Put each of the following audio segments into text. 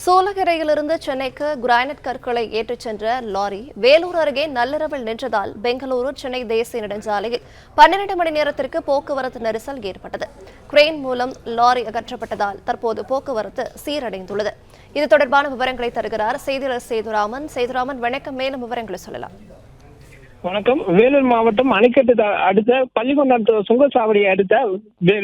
சோளகரையிலிருந்து சென்னைக்கு கிரானைட் கற்களை ஏற்றிச் சென்ற லாரி வேலூர் அருகே நள்ளிரவில் நின்றதால் பெங்களூரு சென்னை தேசிய நெடுஞ்சாலையில் 12 மணி நேரத்திற்கு போக்குவரத்து நெரிசல் ஏற்பட்டது. கிரேன் மூலம் லாரி அகற்றப்பட்டதால் தற்போது போக்குவரத்து சீரடைந்துள்ளது. இது தொடர்பான விவரங்களை தருகிறார் செய்தியாளர் சேதுராமன். வணக்கம். மேலும் விவரங்களை சொல்லலாம். வணக்கம். வேலூர் மாவட்டம் அணைக்கட்டு அடுத்த பள்ளிக்கொண்டான் சுங்கச்சாவடியை அடுத்த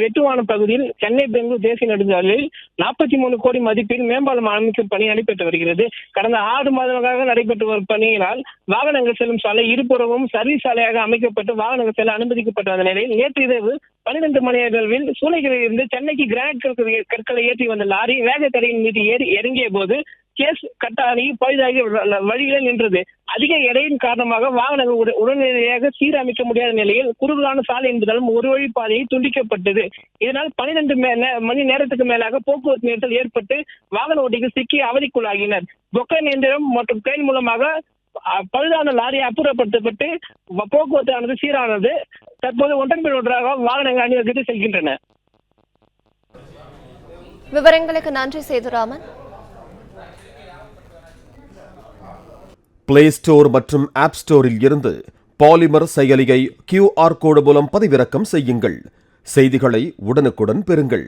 வெட்டுவானம் பகுதியில் சென்னை பெங்களூர் தேசிய நெடுஞ்சாலையில் 43 கோடி மதிப்பில் மேம்பாலம் அமைக்கும் பணி நடைபெற்று வருகிறது. கடந்த 6 மாதங்களாக நடைபெற்று வரும் பணியினால் வாகனங்கள் செல்லும் சாலை இருபுறமும் சர்வீஸ் சாலையாக அமைக்கப்பட்டு வாகனங்கள் செல்ல அனுமதிக்கப்பட்ட வந்த நிலையில் நேற்று இரவு 12 மணி அளவில் சூளைகளில் இருந்து சென்னைக்கு கிரானைட் கற்களை ஏற்றி வந்த லாரி வேக தடையின் மீது இறங்கிய போது கேஸ் கட்டாணி பழுதாகி வழியிலே நின்றது. அதிக எடையின் காரணமாக வாகனங்கள் உடனடியாக சீரமைக்க முடியாத நிலையில் குறுகலான சாலை என்பதாலும் ஒரு வழி பாதையை துண்டிக்கப்பட்டது. இதனால் 12 மணி நேரத்துக்கு மேலாக போக்குவரத்து நெரிசல் ஏற்பட்டு வாகன ஓட்டிகள் சிக்கி அவதிக்குள்ளாகினர். பொக்கன் இயந்திரம் மற்றும் கிரேன் மூலமாக பழுதான லாரி அப்புறப்படுத்தப்பட்டு போக்குவரத்து ஆனது சீரானது. தற்போது ஒன்றன் பின் ஒன்றாக வாகனங்கள் அணிவகுத்து செல்கின்றன. விவரங்களுக்கு நன்றி சேதுராமன். பிளே ஸ்டோர் மற்றும் ஆப் ஸ்டோரில் இருந்து பாலிமர் செயலியை QR கோடு மூலம் பதிவிறக்கம் செய்யுங்கள். செய்திகளை உடனுக்குடன் பெறுங்கள்.